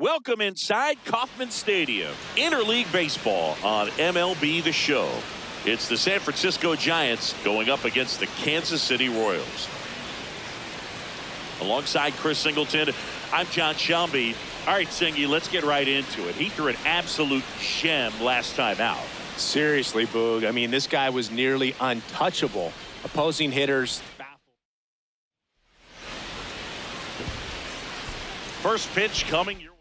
Welcome inside Kauffman Stadium. Interleague baseball on MLB The Show. It's the San Francisco Giants going up against the Kansas City Royals. Alongside Chris Singleton, I'm John Shelby. All right, Singy, let's get right into it. He threw an absolute gem last time out. Seriously, Boog. I mean, this guy was nearly untouchable. Opposing hitters. First pitch coming your way.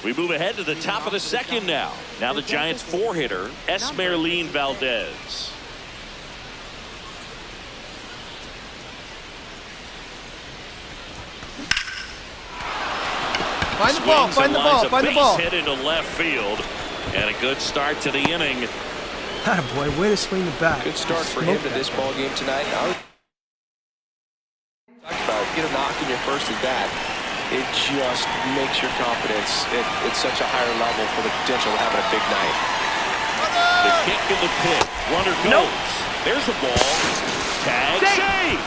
We move ahead to the top of the second now. Now the Giants four-hitter, Esmeralyn Valdez. Find the ball, find the ball, find the ball. Hit into left field. And a good start to the inning. Boy, way to swing the bat. Good start for him to this ball game tonight. Get a knock in your first at bat. It just makes your confidence at such a higher level for the potential of having a big night. The kick in the pit. Runner goes. Nope. There's a ball. Tag. Save.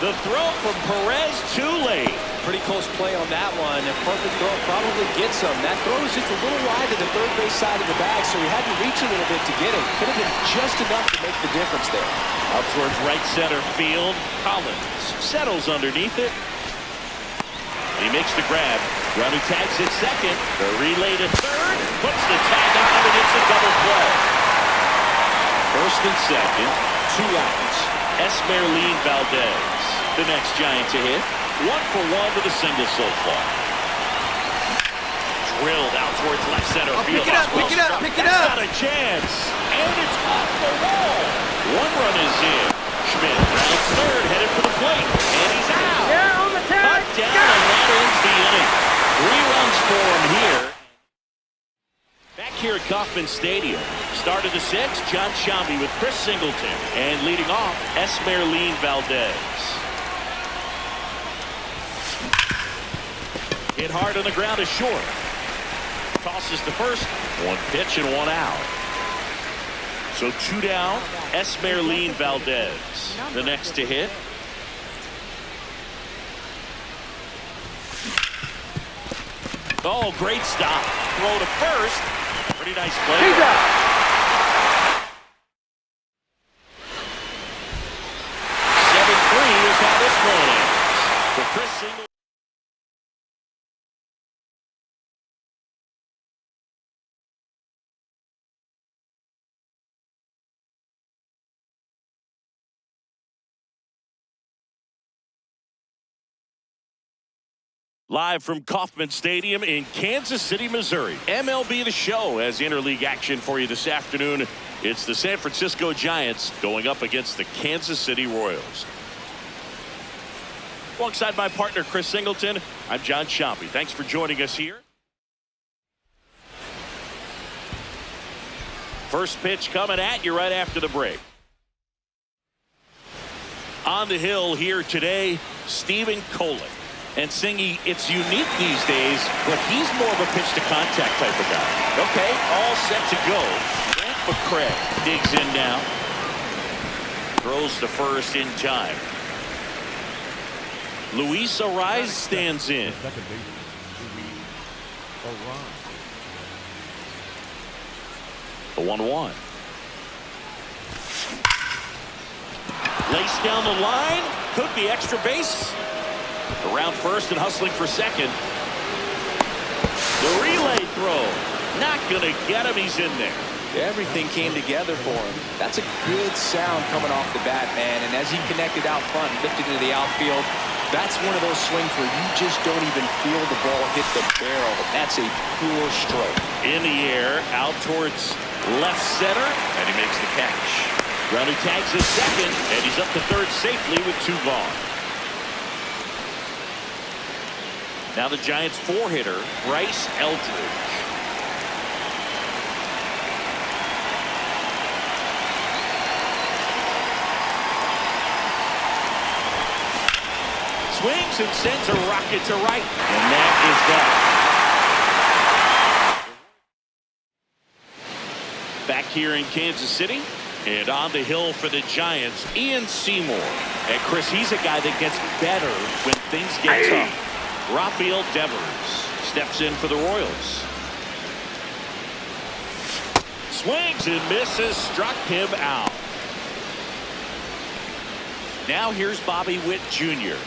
The throw from Perez too late. Pretty close play on that one. A perfect throw probably gets him. That throw was just a little wide to the third base side of the bag, so he had to reach a little bit to get it. Could have been just enough to make the difference there. Up towards right center field. Collins settles underneath it. He makes the grab. Ground tags at second. The relay to third. Puts the tag on and it's a double play. First and second. 2 outs. Esmeralyn Valdez. The next Giant to hit. 1 for 1 with a single so far. Drilled out towards left center field. Pick it up, pick it up, pick it up. Not a chance. And it's off the wall. 1 run is in. Schmidt rounds third, headed for the plate. And he's out. Yeah, on the tag. Cut down, and that ends the inning. 3 runs for him here. Back here at Kauffman Stadium. Start of the 6th, John Shelby with Chris Singleton. And leading off, Esmeralyn Valdez. Hit hard on the ground is short. Tosses the first. 1 pitch and 1 out. So 2 down. Esmeralyn Valdez. The next to hit. Oh, great stop. Throw to first. Pretty nice play. 7-3 is how this one ends. For Chris Singleton. Live from Kauffman Stadium in Kansas City, Missouri. MLB The Show has interleague action for you this afternoon. It's the San Francisco Giants going up against the Kansas City Royals. Alongside my partner, Chris Singleton, I'm John Shelby. Thanks for joining us here. First pitch coming at you right after the break. On the hill here today, Stephen Kolek. And Singy, it's unique these days, but he's more of a pitch-to-contact type of guy. Okay, all set to go. Grant McCray digs in now. Throws to first in time. Luis Arraez stands in. The 1-1. Lace down the line. Could be extra base. Around first and hustling for second. The relay throw. Not going to get him. He's in there. Everything came together for him. That's a good sound coming off the bat, man. And as he connected out front, lifted into the outfield, that's one of those swings where you just don't even feel the ball hit the barrel. That's a pure stroke. In the air, out towards left center, and he makes the catch. Grounding tags his second, and he's up to third safely with 2 gone. Now the Giants four-hitter, Bryce Eldridge. Swings and sends a rocket to right. And that is that. Back here in Kansas City. And on the hill for the Giants, Ian Seymour. And Chris, he's a guy that gets better when things get tough. Rafael Devers steps in for the Royals. Swings and misses, struck him out. Now here's Bobby Witt Jr.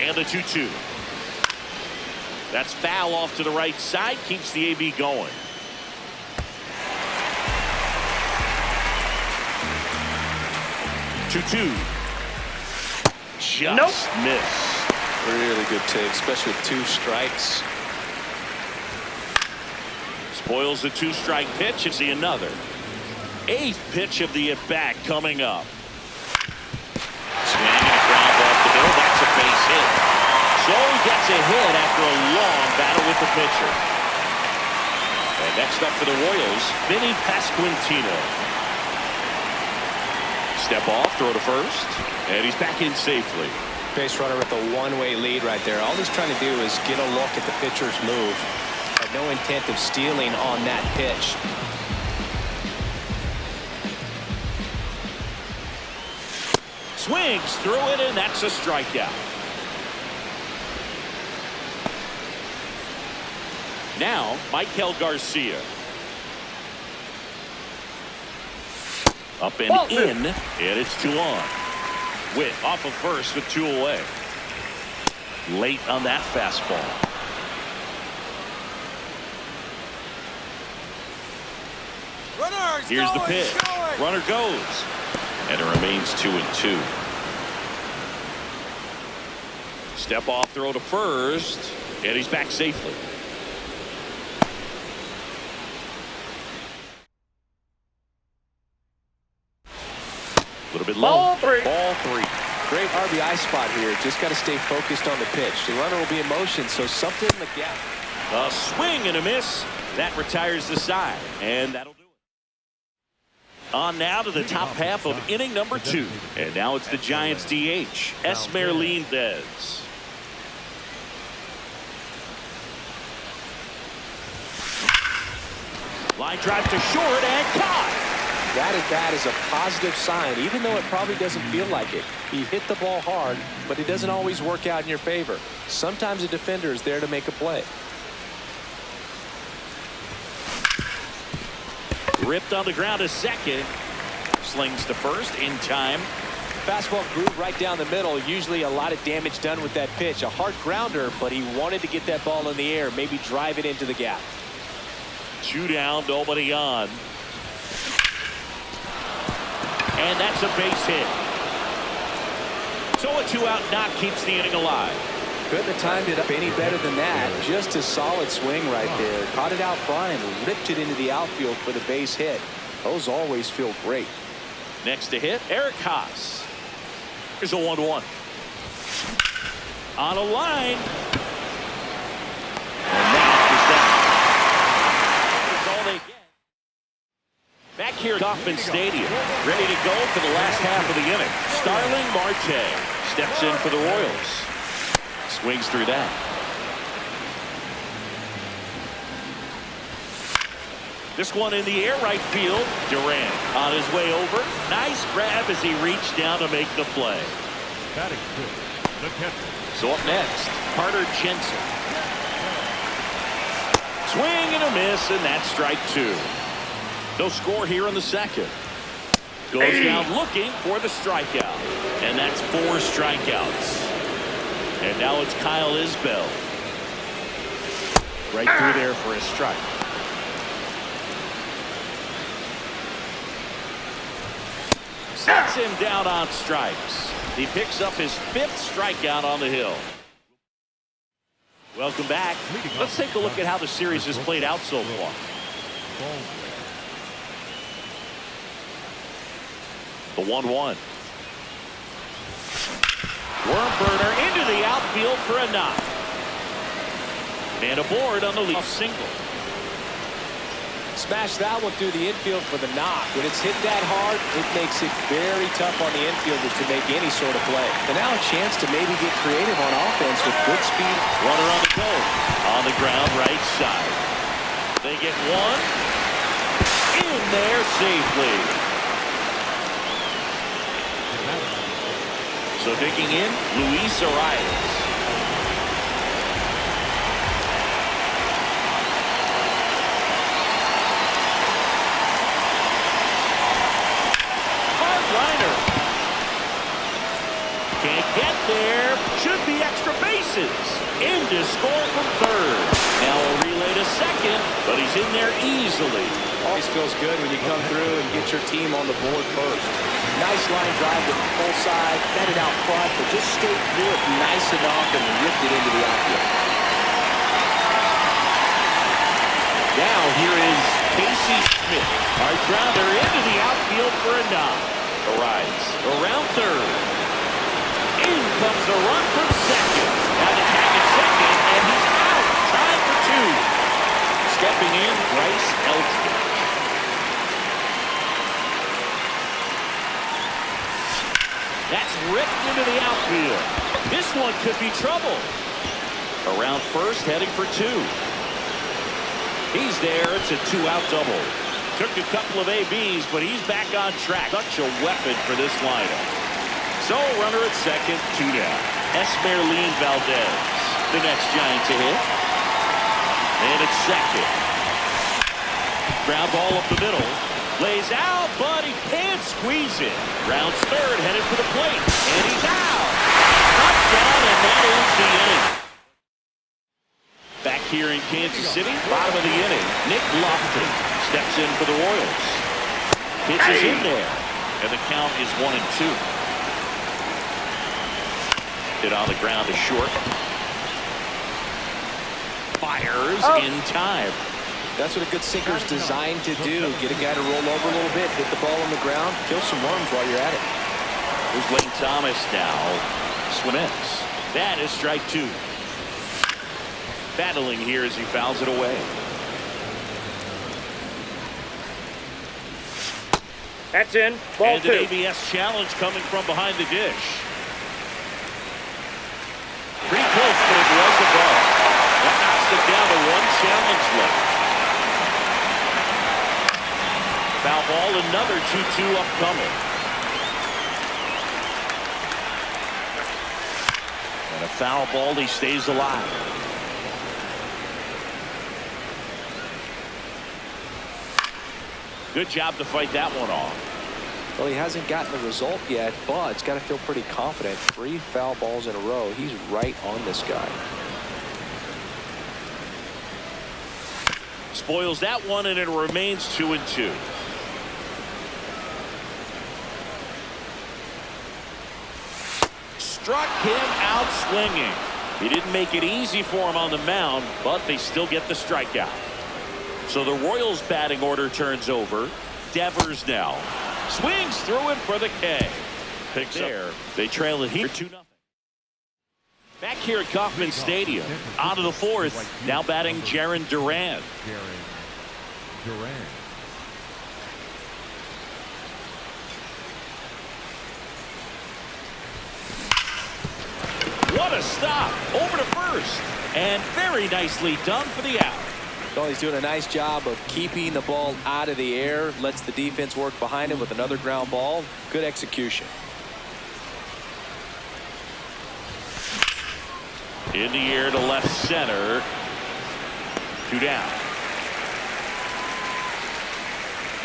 and the 2-2. That's foul off to the right side, keeps the AB going. Two. Just missed. Really good take, especially with 2 strikes. Spoils the 2-strike pitch. Is he another? 8th pitch of the at-bat coming up. Swinging a ground off the middle. That's a base hit. So he gets a hit after a long battle with the pitcher. And next up for the Royals, Vinny Pasquantino. Step off, throw to first, and he's back in safely. Base runner with a one-way lead right there. All he's trying to do is get a look at the pitcher's move. Had no intent of stealing on that pitch. Swings through it, and that's a strikeout. Now, Michael Garcia. Up and in, and it's 2 on. Witt off of first with 2 away. Late on that fastball. Here's the pitch. Runner goes. And it remains 2-2. Step off, throw to first, and he's back safely. A little bit low. Ball 3. Ball 3. Great RBI spot here. Just got to stay focused on the pitch. The runner will be in motion, so something in the gap. A swing and a miss. That retires the side, and that'll do it. On now to the top half of inning number 2. And now it's the Giants DH, Esmer Lindez. Line drive to short and caught. That at bat is a positive sign, even though it probably doesn't feel like it. He hit the ball hard, but it doesn't always work out in your favor. Sometimes a defender is there to make a play. Ripped on the ground to second. Slings to first in time. Fastball groove right down the middle. Usually a lot of damage done with that pitch. A hard grounder, but he wanted to get that ball in the air, maybe drive it into the gap. 2 down, nobody on. And that's a base hit. So a 2-out knock keeps the inning alive. Couldn't have timed it up any better than that. Just a solid swing right there. Caught it out front and ripped it into the outfield for the base hit. Those always feel great. Next to hit, Eric Haas. Here's a 1-1. On a line. And that's all they get. Back here at Kauffman Stadium, ready to go for the last half of the inning. Starling Marte steps in for the Royals. Swings through that. This one in the air, right field. Durant on his way over. Nice grab as he reached down to make the play. Batting fifth, the catcher. So up next, Carter Jensen. Swing and a miss, and that's strike 2. No score here in the second. Goes down looking for the strikeout. And that's 4 strikeouts. And now it's Kyle Isbell. Right through there for a strike. Sets him down on strikes. He picks up his 5th strikeout on the hill. Welcome back. Let's take a look at how the series has played out so far. The 1-1. Worm burner into the outfield for a knock. And aboard on the lead single. Smash that one through the infield for the knock. When it's hit that hard, it makes it very tough on the infielder to make any sort of play. And now a chance to maybe get creative on offense with good speed. Runner on the go. On the ground right side. They get one. In there safely. So digging in, Luis Arias. in to score from third. Now a relay to second, but he's in there easily. Always feels good when you come through and get your team on the board first. Nice line drive to the full side, netted out front, but just stayed through it nice enough and ripped it into the outfield. Now here is Casey Schmidt. Our grounder into the outfield for a knock. Arrives around third. In comes the run from second. Now the tag at second, and he's out. Tied for two. Stepping in, Bryce Eldridge. That's ripped into the outfield. This one could be trouble. Around first, heading for two. He's there. It's a two-out double. Took a couple of ABs, but he's back on track. Such a weapon for this lineup. So, runner at second, two down. Esmeralyn Valdez, the next Giant to hit. And it's second. Ground ball up the middle. Lays out, but he can't squeeze it. Rounds third, headed for the plate. And he's out. Touchdown, and that ends the inning. Back here in Kansas City, bottom of the inning, Nick Lofton steps in for the Royals. Pitches in there, and the count is 1-2. Hit on the ground to short. Fires in time. That's what a good sinker's designed to do. Get a guy to roll over a little bit, hit the ball on the ground, kill some worms while you're at it. Here's Lane Thomas now. Swimets. That is strike two. Battling here as he fouls it away. That's in. Ball And two. an ABS challenge coming from behind the dish. Pretty close, but it was a ball. That knocks it down to one challenge left. Foul ball, another 2-2 upcoming. And a foul ball, he stays alive. Good job to fight that one off. Well, he hasn't gotten the result yet, but he's got to feel pretty confident. 3 foul balls in a row. He's right on this guy. Spoils that one, and it remains 2-2. Struck him out swinging. He didn't make it easy for him on the mound, but they still get the strikeout. So the Royals batting order turns over. Devers now swings through it for the K. Picks there. They trail it here 2-0. Back here at Kauffman Stadium, on to the fourth. Now batting Jarren Duran. Duran. What a stop. Over to first. And very nicely done for the out. Well, he's doing a nice job of keeping the ball out of the air. Lets the defense work behind him with another ground ball. Good execution. In the air to left center. 2 down.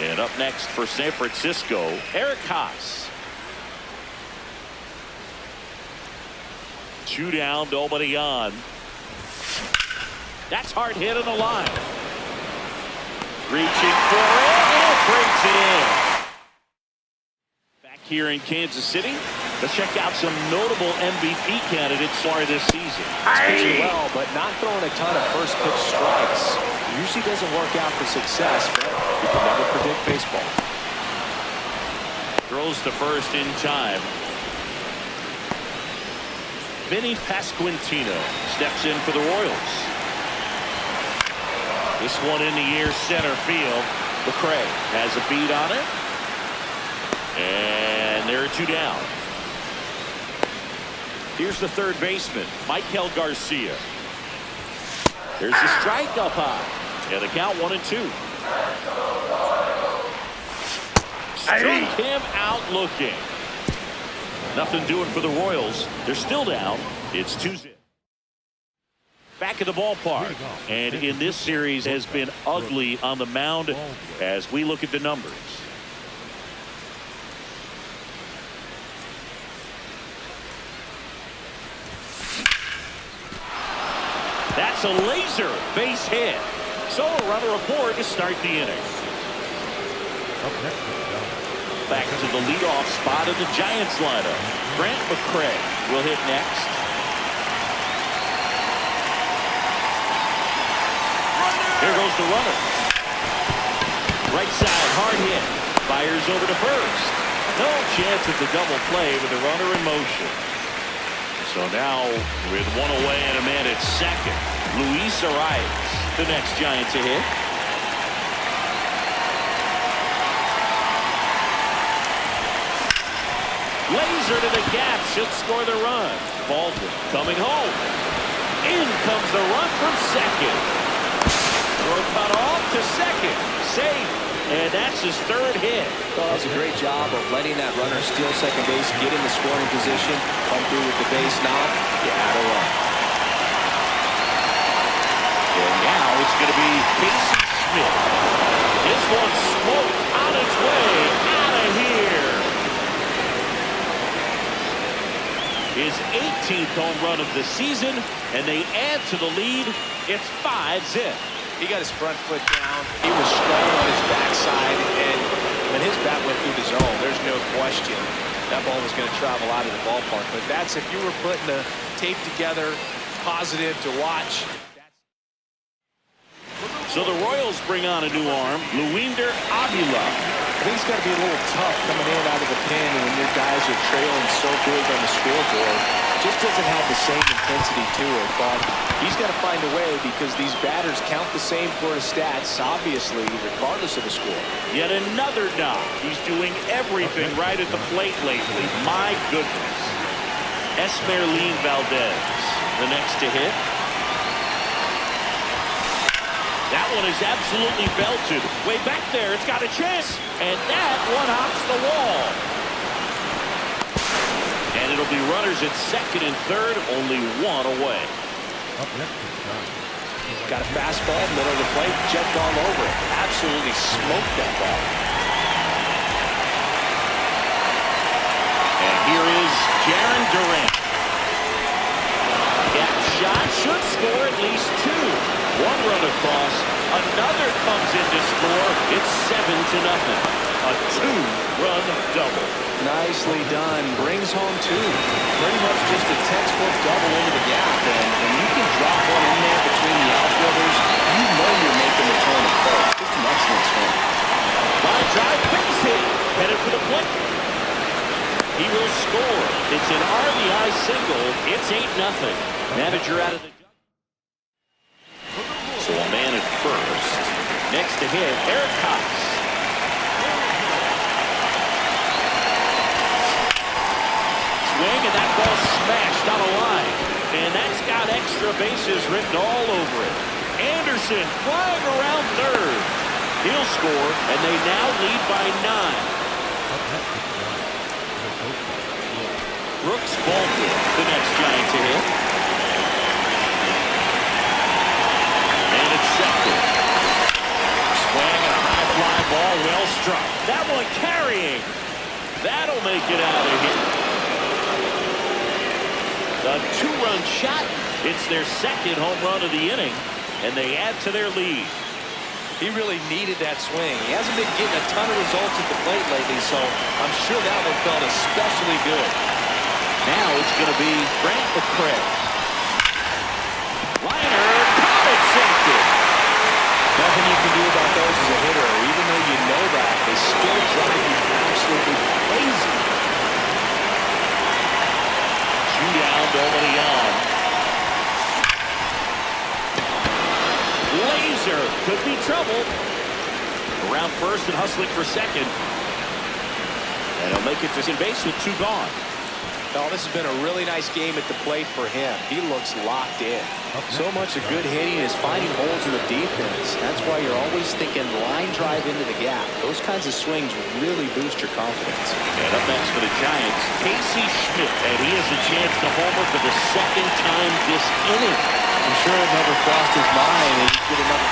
And up next for San Francisco, Eric Haas. 2 down, nobody on. That's hard hit on the line. Reaching for it, and it breaks it in. Back here in Kansas City, let's check out some notable MVP candidates for this season. He's pitching well, but not throwing a ton of first pitch strikes. Usually doesn't work out for success, but you can never predict baseball. Throws to first in time. Vinny Pasquantino steps in for the Royals. This one in the air center field. McCray has a beat on it. And there are 2 down. Here's the third baseman, Michael Garcia. There's the strike up high. And the count 1-2. Struck him out looking. Nothing doing for the Royals. They're still down. It's 2-0. Back at the ballpark. And in this series has been ugly on the mound as we look at the numbers. a laser base hit. So a runner aboard to start the inning. Back to the leadoff spot of the Giants lineup. Grant McCray will hit next. Here goes the runner. Right side, hard hit. Fires over to first. No chance at the double play with the runner in motion. So now, with one away and a man at second, Luis Arias, the next Giant to hit. Laser to the gap, should score the run. Baldwin coming home. In comes the run from second. Throw cut off to second. Safe. And that's his third hit. Well, that's a great job of letting that runner steal second base, get in the scoring position, come through with the base knock. You add a run. And now it's going to be Casey Schmidt. This one smoked on its way out of here. His 18th home run of the season, and they add to the lead. It's 5-zip. He got his front foot down. He was strong on his backside, and when his bat went through the zone, there's no question that ball was going to travel out of the ballpark. But that's if you were putting the tape together, positive to watch. So the Royals bring on a new arm, Luinder Avila. I think it's got to be a little tough coming in out of the pen when your guys are trailing so big on the scoreboard. Just doesn't have the same intensity to it, but he's got to find a way because these batters count the same for his stats, obviously, regardless of the score. Yet another knock. He's doing everything right at the plate lately. My goodness. Esmerlin Valdez, the next to hit. That one is absolutely belted. Way back there, it's got a chance. And that one hops the wall. And it'll be runners at second and third, only one away. Got a fastball, middle of the plate, jumped all over it. Absolutely smoked that ball. And here is Jarren Duran. Gap shot should score at least two. One run across, another comes in to score. It's 7-0. A two-run double. Nicely done. Brings home two. Pretty much just a textbook double into the gap. And when you can drop one in there between the outfielders, you know you're making the turn at first. Just an excellent swing. Line drive, base hit. Headed for the plate. He will score. It's an RBI single. It's 8-0. Manager out of the... So a man at first. Next to hit, Eric Cox. Swing, and that ball smashed on a line. And that's got extra bases written all over it. Anderson flying around third. He'll score, and they now lead by 9. Brooks Baldwin, the next Giant to hit. And it's second. Swing and a high fly ball, well struck. That one carrying. That'll make it out of here. A two-run shot. It's their second home run of the inning, and they add to their lead. He really needed that swing. He hasn't been getting a ton of results at the plate lately, so I'm sure that one felt especially good. Now it's going to be Grant McCray. Liner, caught it, safety. Nothing you can do about those as a hitter. Even though you know that, they still drive you absolutely crazy. Shootout already on. Laser could be trouble. Around first and hustling for second. And he'll make it to second base with two gone. Oh, this has been a really nice game at the plate for him. He looks locked in. So much of good hitting is finding holes in the defense. That's why you're always thinking line drive into the gap. Those kinds of swings really boost your confidence. And up next for the Giants, Casey Schmidt. And he has a chance to homer for the second time this inning. I'm sure it never crossed his mind that he'd get another.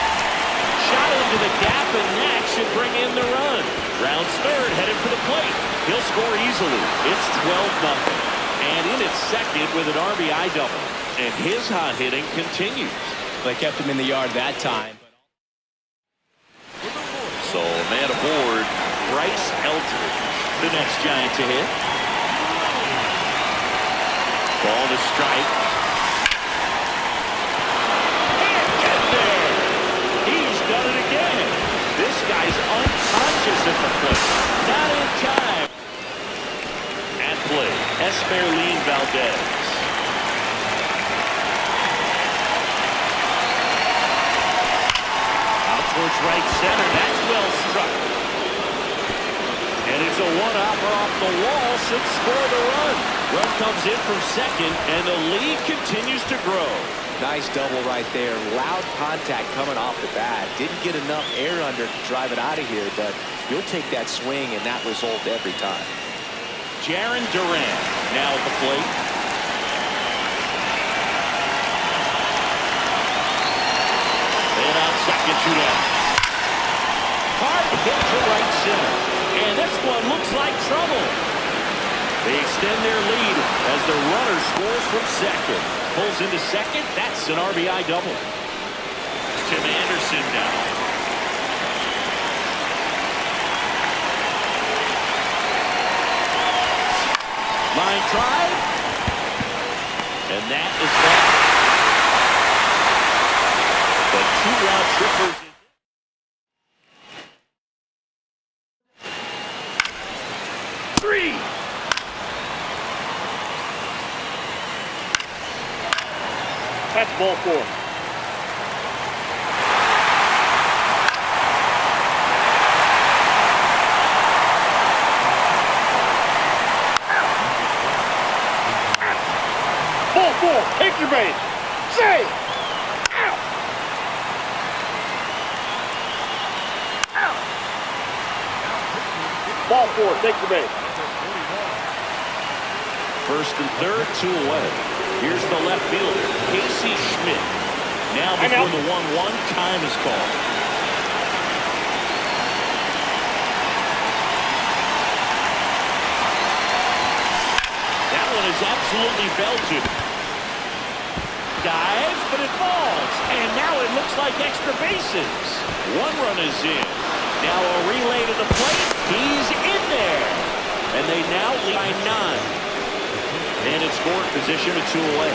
Shot into the gap, and that should bring in the run. Rounds third, headed for the plate. He'll score easily. It's 12-0. And in at second with an RBI double. And his hot hitting continues. They kept him in the yard that time. So man aboard, Bryce Elton, the next Giant to hit. Ball to strike. Can't get there. He's done it again. This guy's unconscious at the plate. Not in time. At play, Esmeralyn Valdez. Out towards right center. That's well struck. And it's a one-hopper off the wall. Should score the run. Run comes in from second, and the lead continues to grow. Nice double right there. Loud contact coming off the bat. Didn't get enough air under to drive it out of here, but you'll take that swing and that result every time. Jarren Duran now at the plate. And on second, two down. Hard hit to right center. And this one looks like trouble. They extend their lead as the runner scores from second. Pulls into second. That's an RBI double. Tim Anderson now. Line drive. And that is that. The two-round trippers. Three. That's ball 4. Ball 4. Take your base. Say. Ow. Ow. Ball 4. Take your base. First and third, 2 away. Here's the left fielder, Casey Schmidt. Now before the 1-1, time is called. That one is absolutely belted. Dives, but it falls. And now it looks like extra bases. 1 run is in. Now a relay to the plate. He's in there. And they now lead by 9. And in scoring position with 2 away.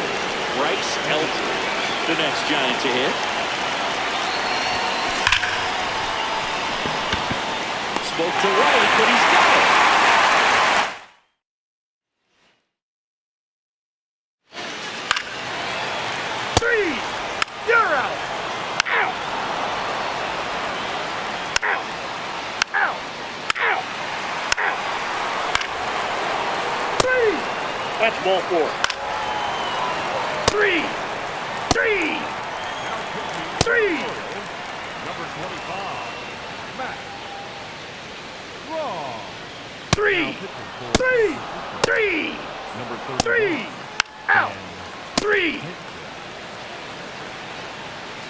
Bryce Elton, the next Giant to hit. Spoke to right, but he's got it. Three, you're out. Ow. Ow. Ow. Ow. Ow. Three. That's ball 4. 3, 3, 3. Number 25, Matt Raw. 3, 3, 3, Number 3. Out. 3.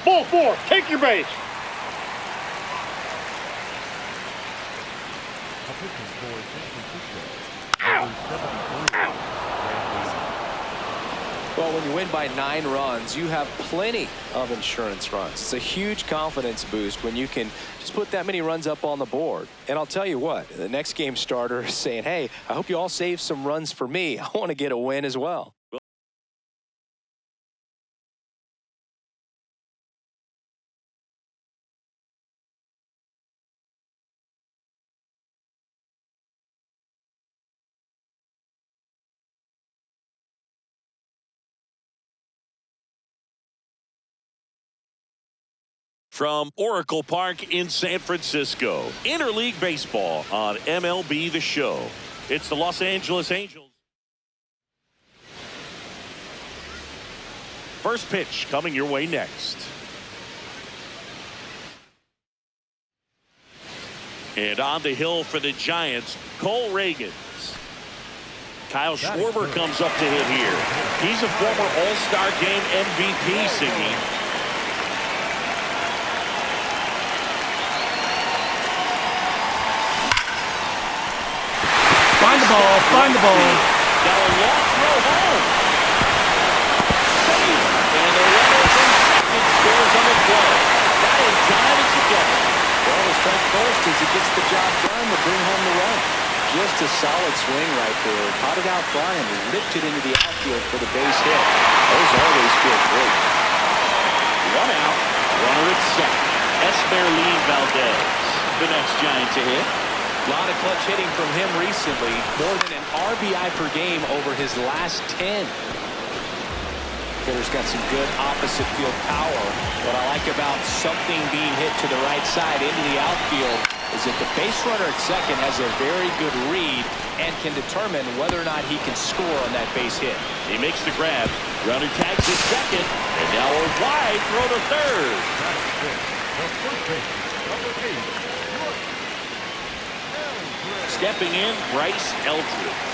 Ball 4. Take your base. Out. Out. Well, when you win by 9 runs, you have plenty of insurance runs. It's a huge confidence boost when you can just put that many runs up on the board. And I'll tell you what, the next game starter is saying, hey, I hope you all save some runs for me. I want to get a win as well. From Oracle Park in San Francisco, Interleague Baseball on MLB The Show. It's the Los Angeles Angels. First pitch coming your way next. And on the hill for the Giants, Cole Ragans. Kyle Schwarber comes up to hit here. He's a former All-Star Game MVP singing. Find the ball, find the ball. Got a long throw home. Safe. And the runner from second scores. first as he gets the job done to bring home the run. Just a solid swing right there. Caught it out front and ripped it into the outfield for the base hit. Those always feel great. One out, runner at second. Esmeralyn Valdez, the next Giant to hit. A lot of clutch hitting from him recently. More than an RBI per game over his last 10. Hitter's got some good opposite field power. What I like about something being hit to the right side into the outfield is that the base runner at second has a very good read and can determine whether or not he can score on that base hit. He makes the grab. Grounder tags at second. And now a wide throw to third. Stepping in, Bryce Eldridge.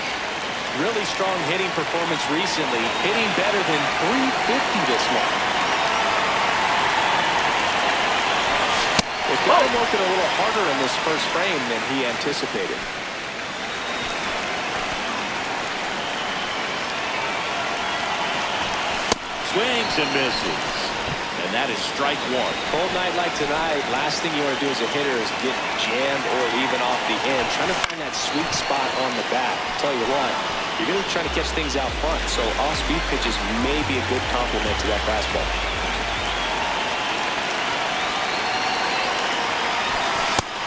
Really strong hitting performance recently. Hitting better than .350 this month. They've got him working a little harder in this first frame than he anticipated. Swings and misses. And that is strike one. Cold night like tonight, last thing you want to do as a hitter is get jammed or even off the end. Trying to find that sweet spot on the bat. Tell you what, you're really trying to catch things out front, so off-speed pitches may be a good complement to that fastball.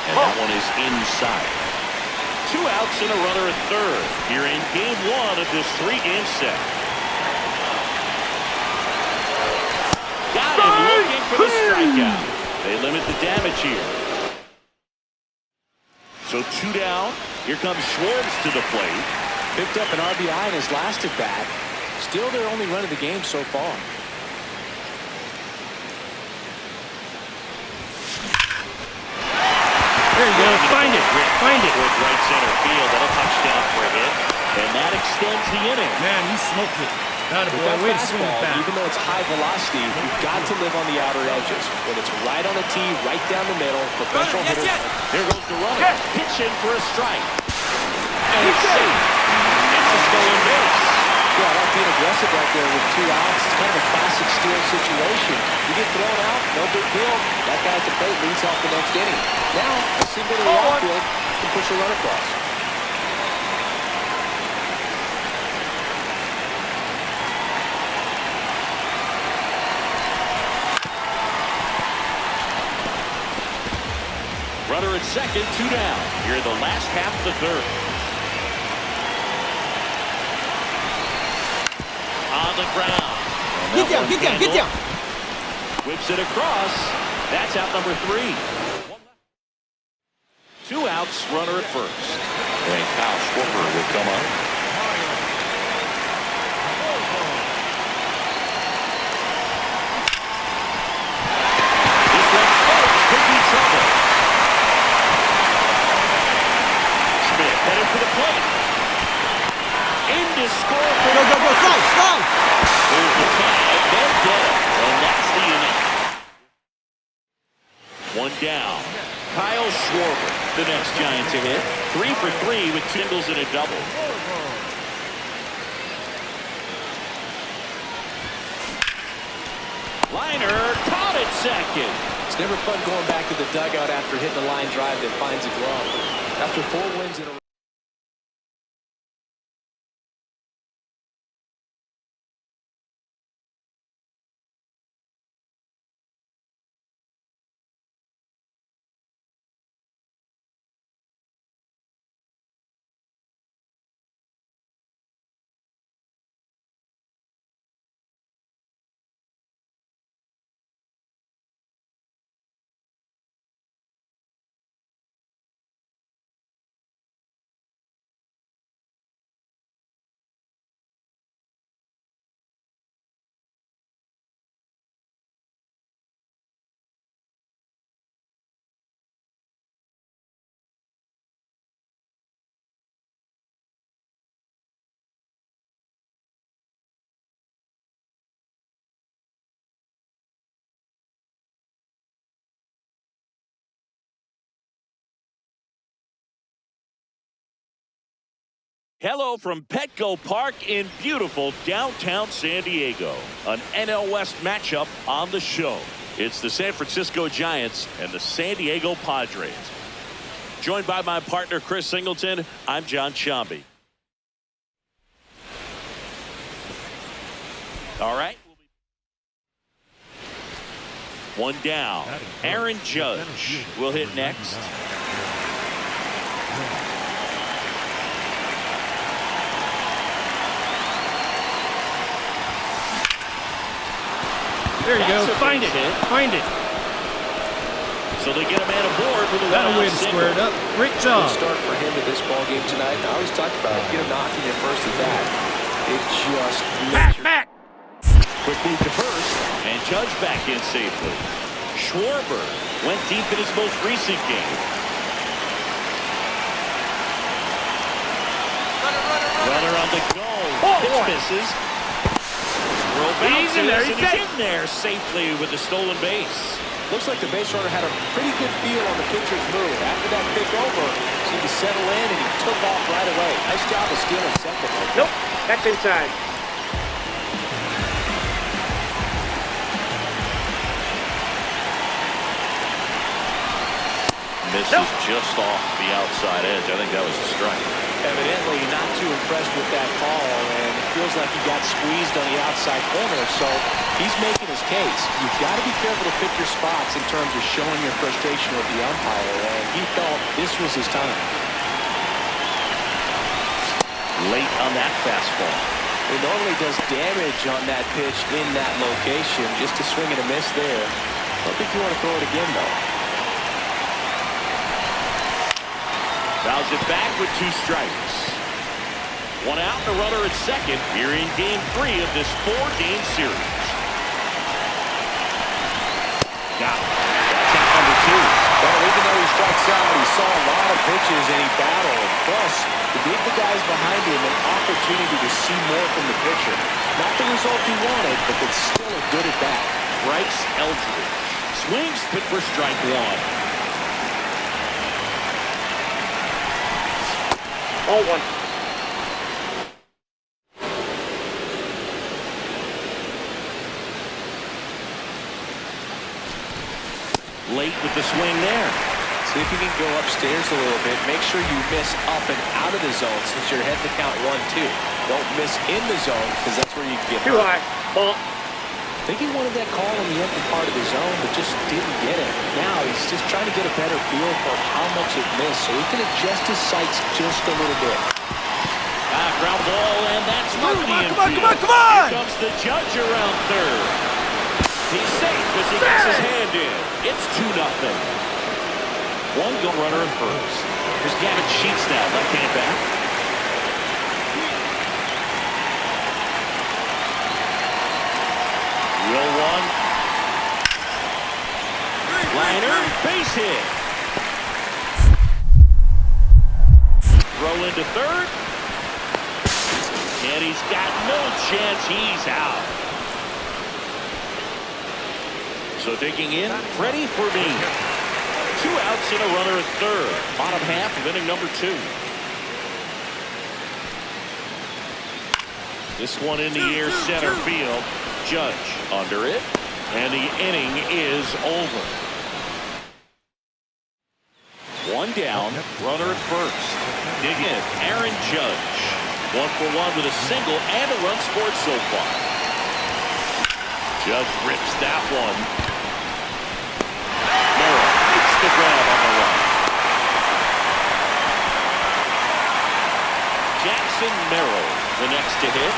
And that one is inside. 2 outs and a runner at third here in game one of this 3-game set. Got him looking for the strikeout. They limit the damage here. So 2 down. Here comes Schwartz to the plate. Picked up an RBI in his last at bat. Still their only run of the game so far. There you go. Find it. Find it. Towards right center field. That'll touchdown for a hit. And that extends the inning. Man, he smoked it. Not a With boy. that Way to swing it fastball, back. even though it's high velocity, you've got to live on the outer edges. When it's right on the tee, right down the middle, professional hitters. Here goes the runner. Pitching for a strike. And it's safe. It's a stolen base. Yeah, I like being aggressive right there with 2 outs. It's kind of a classic steal situation. You get thrown out, no big deal. That guy at the plate leads off the next inning. Now, a single to the outfield can push a run across. Runner at second, 2 down. Here in the last half of the third. On the ground. Get down, get down, get down. Whips it across. That's out number 3. 2 outs, runner at first. And Kyle Schwarber will come up. This one's close. Could be trouble. Smith headed for the plate. In to score for Go, go, go, slide, slide. There's the tag. They'll get it. And that's the inning. 1 down. Kyle Schwarber, the next Giant to hit. 3 for 3 with singles and a double. Liner caught at second. It's never fun going back to the dugout after hitting a line drive that finds a glove. After 4 wins in a row. Hello from Petco Park in beautiful downtown San Diego. An NL West matchup on the show. It's the San Francisco Giants and the San Diego Padres. Joined by my partner, Chris Singleton, I'm John Shambi. All right. One down. Aaron Judge will hit next. There you go. Find it. Find it. So they get a man aboard with a That a way to single. square it up. Great job. Good start for him to this ball game tonight. I always talked about it. Get him knocking your first at bat. It just Back. Quick move to first, and Judge back in safely. Schwarber went deep in his most recent game. Runner on the go. Pitch misses. Throw bounces, in there. and he's in there safely with the stolen base. looks like the base runner had a pretty good feel on the pitcher's move. After that pick over, seemed to settle in, and he took off right away. Nice job of stealing second. Nope, that's inside. Misses just off the outside edge. I think that was a strike. Evidently not too impressed with that call, and it feels like he got squeezed on the outside corner, so he's making his case. You've got to be careful to pick your spots in terms of showing your frustration with the umpire, and he felt this was his time. Late on that fastball. He normally does damage on that pitch in that location. Just a swing and a miss there. I don't think you want to throw it again, though. Fouls it back with 2 strikes. 1 out and a runner at second here in Game 3 of this 4-game series. Got it. That's out number 2. Well, even though he strikes out, he saw a lot of pitches and he battled. Plus, to give the guys behind him an opportunity to see more from the pitcher. Not the result he wanted, but it's still a good at-bat. Bryce Eldridge swings, but for strike 1. 0-1. Late with the swing there. See if you can go upstairs a little bit. Make sure you miss up and out of the zone since you're heading to count 1-2. Don't miss in the zone because that's where you get Too hurt. high. Ball. I think he wanted that call in the empty part of the zone, but just didn't get it. Now he's just trying to get a better feel for how much it missed so he can adjust his sights just a little bit. Ground ball, and that's through the infield. Come on! Here comes the Judge around third. He's safe as he gets his hand in. It's 2-0. 1 go runner at first. Here's Gavin Sheets now, left-hand back. Will 1. Liner, base hit. Throw into third. And he's got no chance. He's out. So digging in, Freddie Fermin. 2 outs and a runner at third. Bottom half of inning number 2. This one in the air, center field. Judge under it. And the inning is over. 1 down, runner at first. Dig in, Aaron Judge. 1 for 1 with a single and a run scored so far. Judge rips that one. Merrill makes the grab on the run. Jackson Merrill, the next to hit.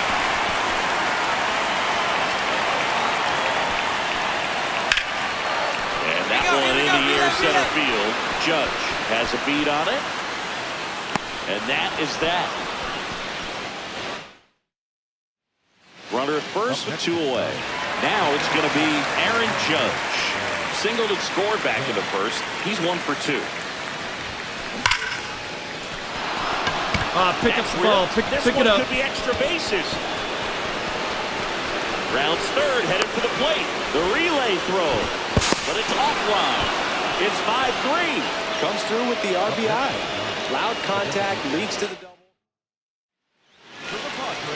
And that one in the air, center field. Judge has a beat on it. And that is that. Runner at first with 2 away. Now it's going to be Aaron Judge. Singled and scored back in the first. He's 1 for 2. Pick up the ball. Pick This it one up. could be extra bases. Rounds third, headed for the plate. The relay throw, but it's offline. It's 5-3. Comes through with the RBI. Loud contact leads to the double.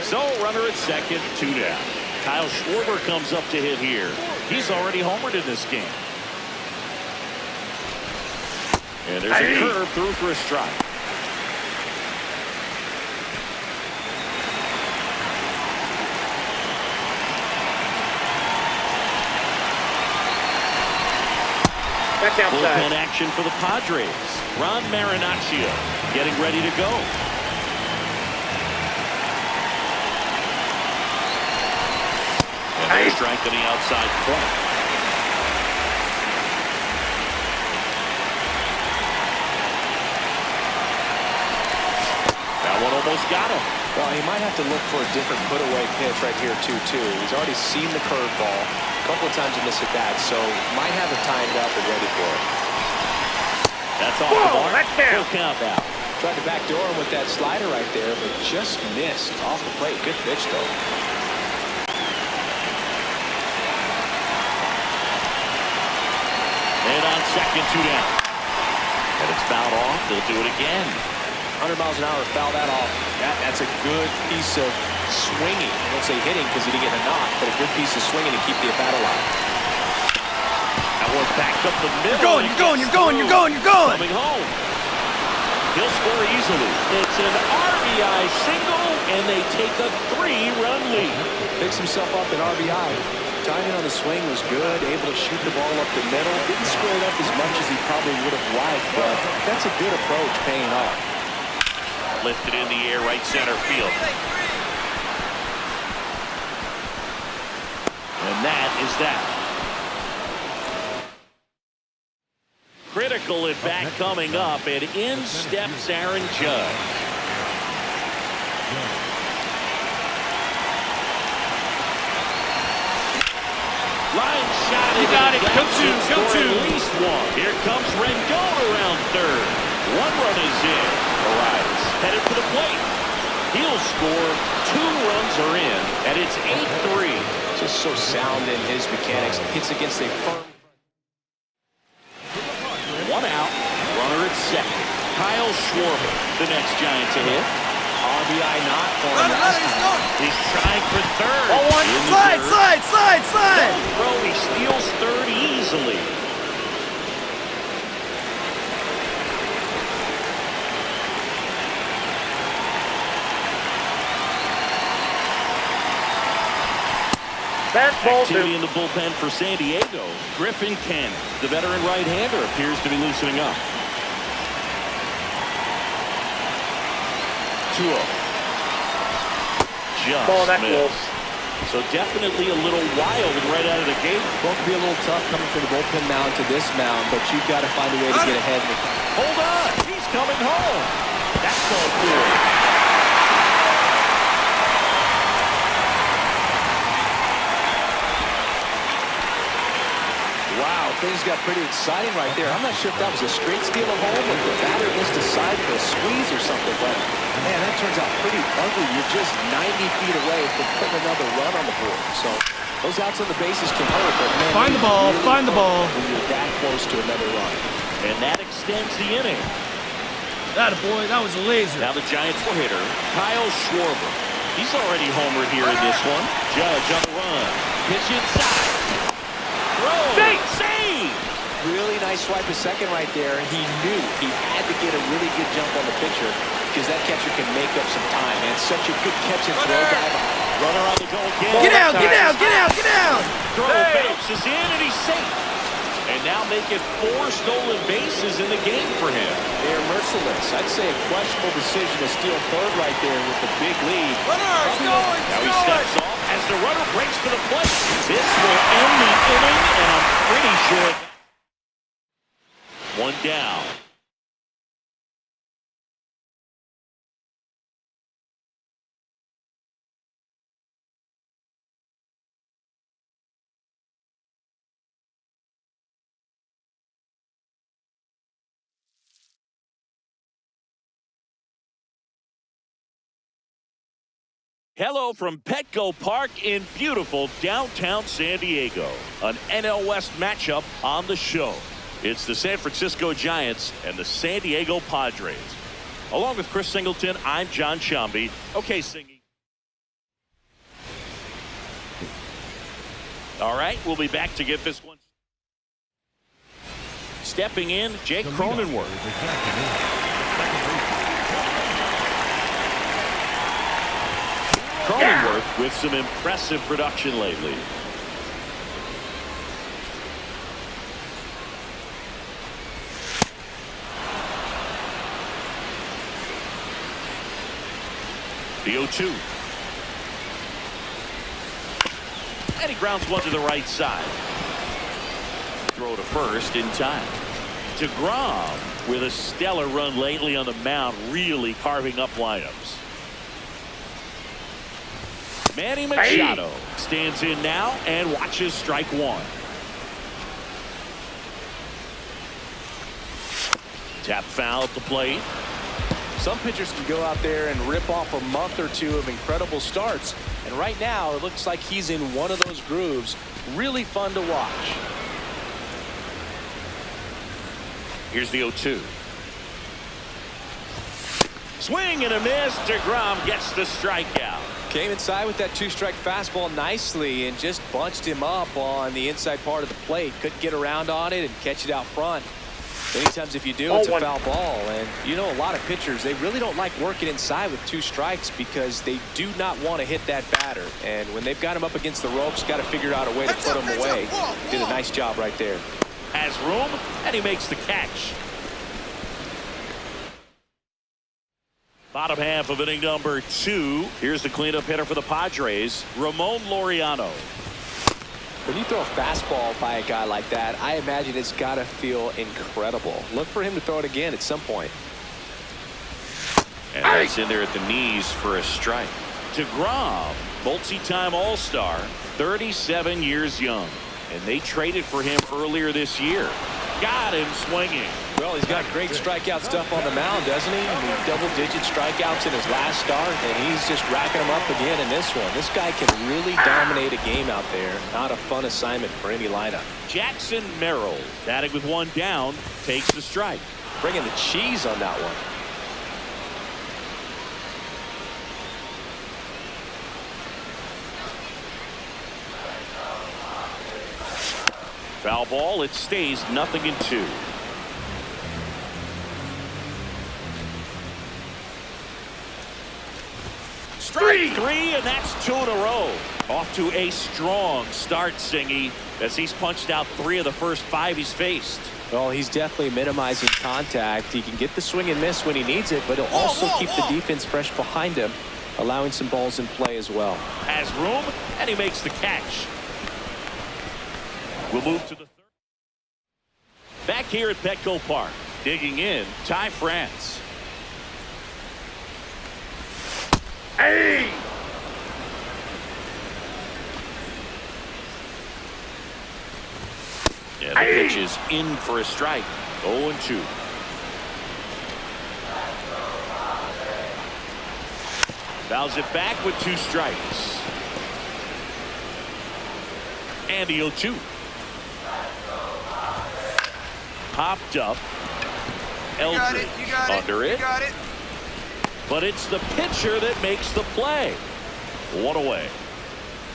So runner at second, 2 down. Kyle Schwarber comes up to hit here. He's already homered in this game. And there's a curve through for a strike. That's outside. Bullpen action for the Padres. Ron Marinaccio getting ready to go. And they're strengthening outside front. That one almost got him. Well, he might have to look for a different put-away pitch right here, 2-2. He's already seen the curveball. A couple of times he missed at that, so might have it timed up and ready for it. That's off the mark. That's down. Full count now. Tried to backdoor him with that slider right there, but just missed off the plate. Good pitch, though. And on second, 2 down. And it's fouled off. They'll do it again. 100 miles an hour, foul that off. That's a good piece of swinging. I won't say hitting because he didn't get a knock, but a good piece of swinging to keep the at-bat alive. That one's backed up the middle. You're going. Coming home. He'll score easily. It's an RBI single, and they take a 3-run lead. Picks himself up at RBI. Timing on the swing was good, able to shoot the ball up the middle. Didn't square it up as much as he probably would have liked, but that's a good approach paying off. Lifted in the air, right center field. And that is that. Critical at bat coming up, and in steps Aaron Judge. Line shot. You got it. Go two. At least one. Here comes Rendon around third. 1 run is in. Arias headed for the plate. He'll score. 2 runs are in, and it's 8-3. Just so sound in his mechanics. Hits against a firm. 1 out. Runner at second. Kyle Schwarber, the next Giant to hit. RBI not for him last time. He's trying for third. Slide. Throw, he steals third easily. Fastball Activity two. in the bullpen for San Diego. Griffin Canning, the veteran right-hander, appears to be loosening up. 2-0. Just Ball that missed. close. So definitely a little wild right out of the gate. Both be a little tough coming from the bullpen mound to this mound, but you've got to find a way to get ahead. Hold on, he's coming home. That's all cool. Wow, things got pretty exciting right there. I'm not sure if that was a straight steal of home or the batter missed a side for a squeeze or something, but man, that turns out pretty ugly. You're just 90 feet away from putting another run on the board. So those outs on the bases can hurt, but man, Find the ball, really find the ball. when you're that close to another run. And that extends the inning. That boy, that was a laser. Now the Giants will hitter, Kyle Schwarber. He's already homered here in this one. Judge on the run. Pitch inside. Throw. Save. Really nice swipe of second right there. He knew he had to get a really good jump on the pitcher because that catcher can make up some time. And it's such a good catch and throw dive. Runner on the go again. Get out. Throw bounces in and he's safe. And now make it 4 stolen bases in the game for him. They're merciless. I'd say a questionable decision to steal third right there with the big lead. Now he steps off as the runner breaks for the plate. This will end the inning, and I'm pretty sure. 1 down. Hello from Petco Park in beautiful downtown San Diego. An NL West matchup on the show. It's the San Francisco Giants and the San Diego Padres. Along with Chris Singleton, I'm John Sciambi. Okay, Singy. All right, we'll be back to get this one. stepping in, Jake Cronenworth. Cronenworth with some impressive production lately. The 0-2. And he grounds one to the right side. Throw to first in time. DeGrom with a stellar run lately on the mound, really carving up lineups. Manny Machado stands in now and watches strike one. Tap foul at the plate. Some pitchers can go out there and rip off a month or two of incredible starts. And right now, it looks like he's in one of those grooves. Really fun to watch. Here's the 0-2. Swing and a miss. DeGrom gets the strikeout. Came inside with that two-strike fastball nicely and just bunched him up on the inside part of the plate. Couldn't get around on it and catch it out front. Many times if you do, it's a foul ball. And you know, a lot of pitchers, they really don't like working inside with two strikes because they do not want to hit that batter. And when they've got him up against the ropes, got to figure out a way to put him away. Did a nice job right there. Has room, and he makes the catch. Bottom half of inning number 2. Here's the cleanup hitter for the Padres, Ramon Laureano. When you throw a fastball by a guy like that, I imagine it's got to feel incredible. Look for him to throw it again at some point. And that's in there at the knees for a strike. DeGrom, multi-time All-Star, 37 years young. And they traded for him earlier this year. Got him swinging. Well, he's got great strikeout stuff on the mound, doesn't he? I mean, double-digit strikeouts in his last start, and he's just racking them up again in this one. This guy can really dominate a game out there. Not a fun assignment for any lineup. Jackson Merrill, batting with one down, takes the strike. Bringing the cheese on that one. Foul ball, it stays 0-2. Strike 3, and that's 2 in a row. Off to a strong start, Singy, as he's punched out 3 of the first 5 he's faced. Well, he's definitely minimizing contact. He can get the swing and miss when he needs it, but he'll also keep the defense fresh behind him, allowing some balls in play as well. Has room, and he makes the catch. We'll move to the third. Back here at Petco Park, digging in, Ty France. Hey! Yeah, the pitch is in for a strike. 0-2. Fouls it back with 2 strikes. And the 0-2. Popped up. Eldridge under it. But it's the pitcher that makes the play. 1 away.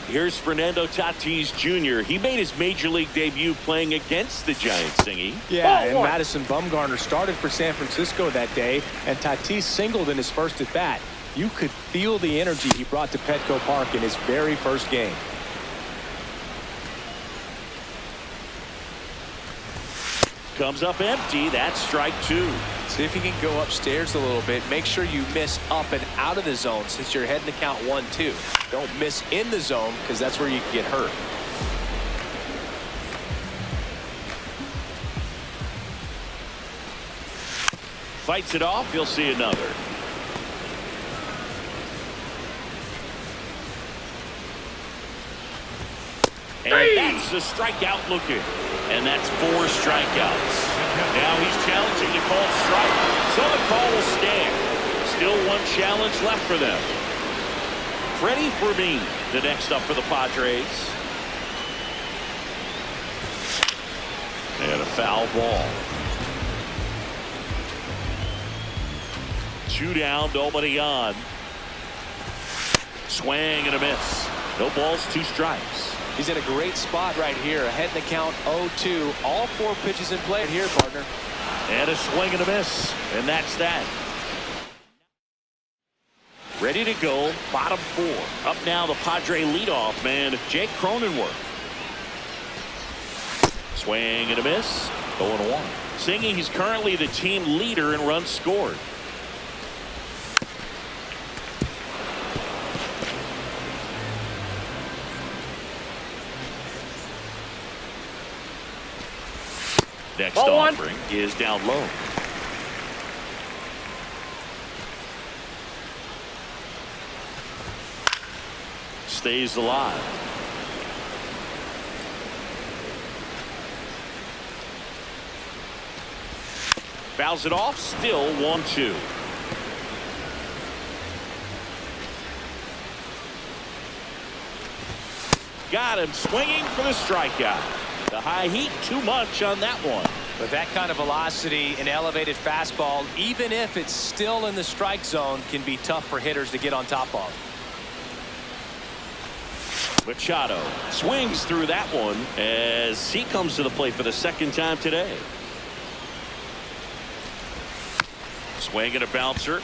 Here's Fernando Tatis Jr. He made his major league debut playing against the Giants, Singy. Yeah, and Madison Bumgarner started for San Francisco that day, and Tatis singled in his first at bat. You could feel the energy he brought to Petco Park in his very first game. Comes up empty. That's strike 2. See if you can go upstairs a little bit. Make sure you miss up and out of the zone since you're heading to count 1-2. Don't miss in the zone because that's where you can get hurt. Fights it off. You'll see another. And that's the strikeout looking. And that's 4 strikeouts. Now he's challenging the called strike. So the call will stand. Still 1 challenge left for them. Freddie Fermin, the next up for the Padres. And a foul ball. 2 down, nobody on. Swing and a miss. No balls, 2 strikes. He's in a great spot right here. Ahead in the count 0-2. All 4 pitches in play here, partner. And a swing and a miss. And that's that. Ready to go. Bottom 4. Up now the Padre leadoff man, Jake Cronenworth. Swing and a miss. 0-1. Singing he's currently the team leader in runs scored. Next offering is down low. Stays alive. Fouls it off. Still 1-2. Got him swinging for the strikeout. The high heat too much on that one. With that kind of velocity, an elevated fastball, even if it's still in the strike zone, can be tough for hitters to get on top of. Machado swings through that one as he comes to the plate for the second time today. Swing and a bouncer.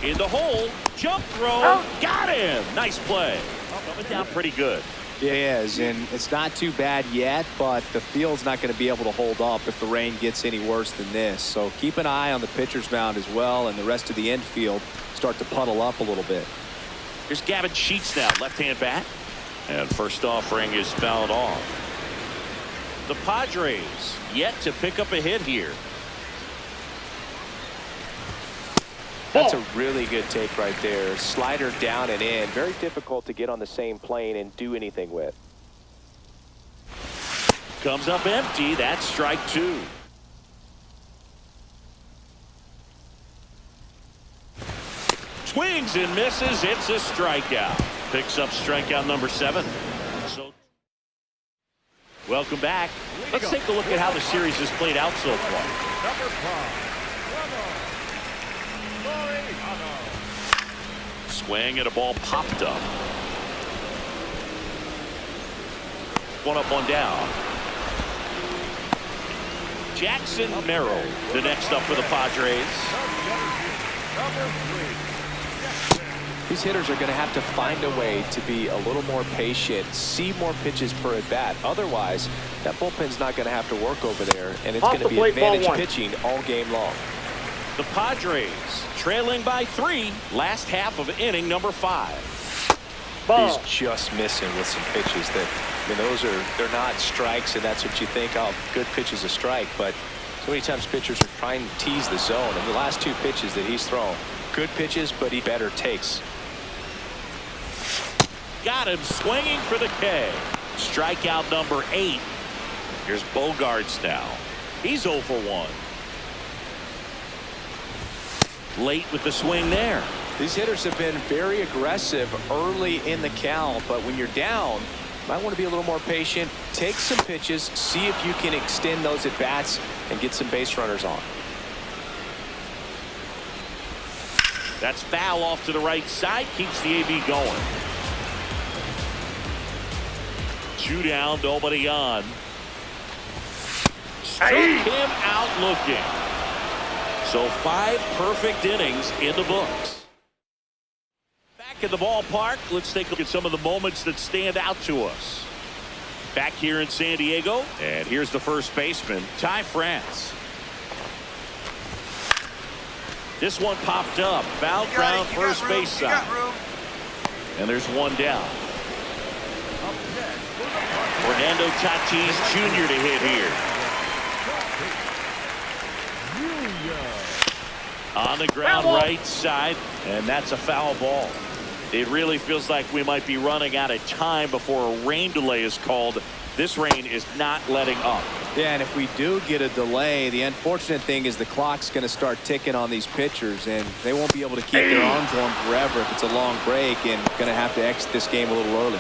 In the hole. Jump throw. Got him. Nice play. Coming down pretty good. Yeah, he is, and it's not too bad yet, but the field's not going to be able to hold up if the rain gets any worse than this. So keep an eye on the pitcher's mound as well, and the rest of the infield start to puddle up a little bit. Here's Gavin Sheets now, left-hand bat. And first offering is fouled off. The Padres yet to pick up a hit here. That's a really good take right there. Slider down and in. Very difficult to get on the same plane and do anything with. Comes up empty. That's strike 2. Swings and misses. It's a strikeout. Picks up strikeout number 7. So, welcome back. Let's take a look at how the series has played out so far. Number 5. Swing and a ball popped up. One up, one down. Jackson Merrill, the next up for the Padres. These hitters are going to have to find a way to be a little more patient, see more pitches per at bat. Otherwise, that bullpen's not going to have to work over there, and it's going to be advantage pitching all game long. The Padres trailing by 3, last half of inning number 5. He's just missing with some pitches that, I mean, they're not strikes, and that's what you think, oh, good pitch is a strike, but so many times pitchers are trying to tease the zone, and the last 2 pitches that he's thrown, good pitches, but he better takes. Got him swinging for the K. Strikeout number 8. Here's Bogaerts now. He's 0 for 1. Late with the swing there. These hitters have been very aggressive early in the count, but when you're down, you might want to be a little more patient, take some pitches, see if you can extend those at bats and get some base runners on. That's foul off to the right side, keeps the AB going. 2 down, nobody on. Struck him out looking. So 5 perfect innings in the books. Back in the ballpark, let's take a look at some of the moments that stand out to us. Back here in San Diego, and here's the first baseman, Ty France. This one popped up, foul ground first base side. And there's one down. Fernando Tatis Jr. to hit here. On the ground right side, and that's a foul ball. It really feels like we might be running out of time before a rain delay is called. This rain is not letting up. Yeah, and if we do get a delay, the unfortunate thing is the clock's going to start ticking on these pitchers, and they won't be able to keep their arms warm forever if it's a long break, and going to have to exit this game a little early.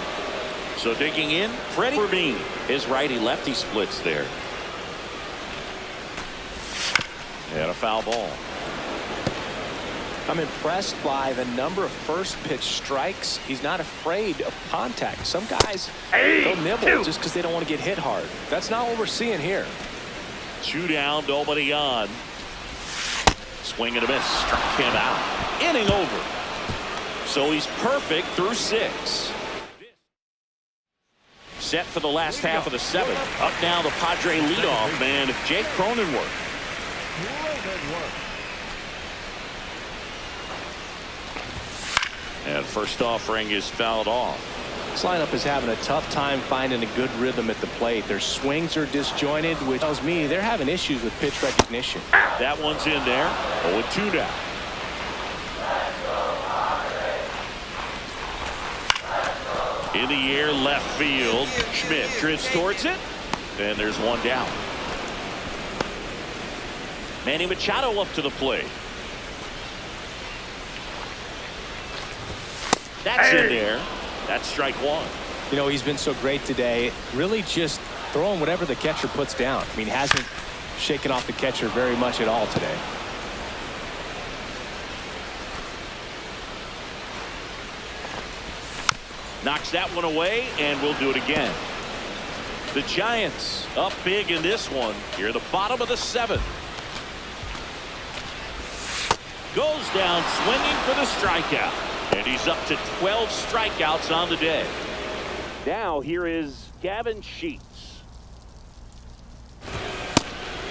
So digging in, Freddie Fermin. His righty-lefty splits there. And a foul ball. I'm impressed by the number of first pitch strikes. He's not afraid of contact. Some guys, they'll nibble just because they don't want to get hit hard. That's not what we're seeing here. 2 down, nobody on. Swing and a miss. Struck him out. Inning over. So he's perfect through 6. Set for the last half of the 7th. Up now the Padre leadoff man, Jake Cronenworth. And first offering is fouled off. This lineup is having a tough time finding a good rhythm at the plate. Their swings are disjointed, which tells me they're having issues with pitch recognition. That one's in there. 0-2 down. In the air, left field. Schmidt drifts towards it. And there's one down. Manny Machado up to the plate. That's in there. That's strike 1. You know, he's been so great today. Really just throwing whatever the catcher puts down. I mean, hasn't shaken off the catcher very much at all today. Knocks that one away, and we'll do it again. The Giants up big in this one. Here at the bottom of the 7th. Goes down swinging for the strikeout. And he's up to 12 strikeouts on the day. Now here is Gavin Sheets.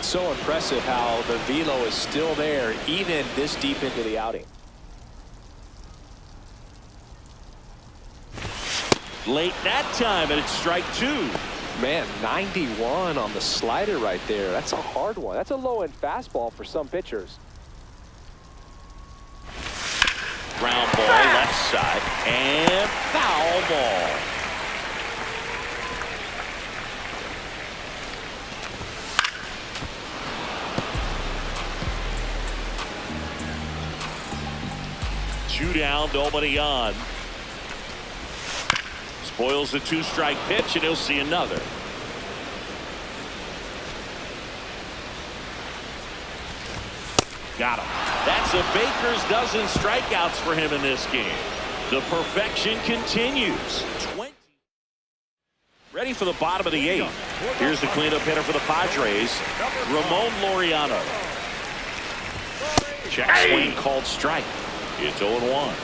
So impressive how the velo is still there even this deep into the outing. Late that time, and it's strike 2. Man, 91 on the slider right there. That's a hard one. That's a low-end fastball for some pitchers. Ground ball left side, and foul ball. Two down, nobody on. Spoils the 2-strike pitch, and he'll see another. Got him. That's a baker's dozen strikeouts for him in this game. The perfection continues. 20. Ready for the bottom of the 8th. Here's the cleanup hitter for the Padres, Ramon Laureano. Check swing called strike. It's 0-1.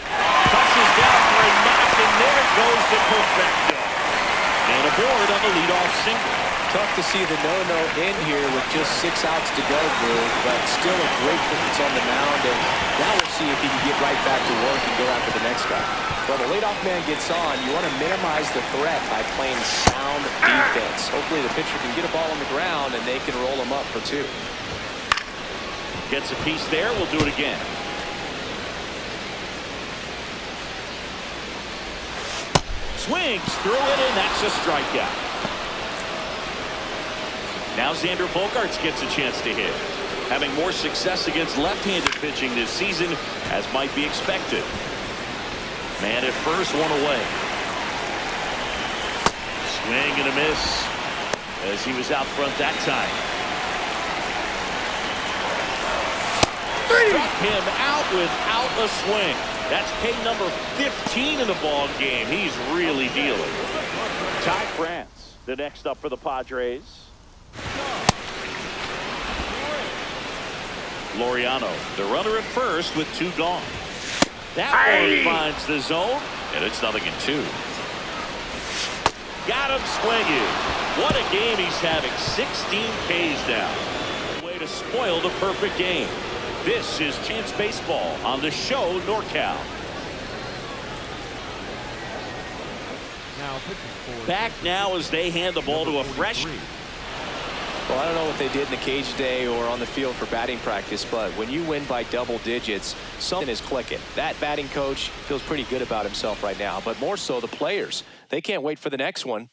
Touches down for a knock, and there goes the perfecto. And aboard on the leadoff single. Tough to see the no-no end here with just 6 outs to go, Drew, but still a great performance on the mound, and now we'll see if he can get right back to work and go after the next guy. Well, the leadoff man gets on. You want to minimize the threat by playing sound defense. Hopefully the pitcher can get a ball on the ground and they can roll him up for 2. Gets a piece there. We'll do it again. Swings through it, and that's a strikeout. Now Xander Bogaerts gets a chance to hit. Having more success against left-handed pitching this season, as might be expected. Man at first, one away. Swing and a miss as he was out front that time. Struck him out without a swing. That's K number 15 in the ball game. He's really dealing. Ty France, the next up for the Padres. Laureano, the runner at first with 2 gone. That one finds the zone, and it's 0-2. Got him swinging. What a game he's having. 16 Ks now. Way to spoil the perfect game. This is Chance Baseball on the show NorCal. Back now as they hand the ball to a freshman. Well, I don't know what they did in the cage today or on the field for batting practice, but when you win by double digits, something is clicking. That batting coach feels pretty good about himself right now, but more so the players. They can't wait for the next one.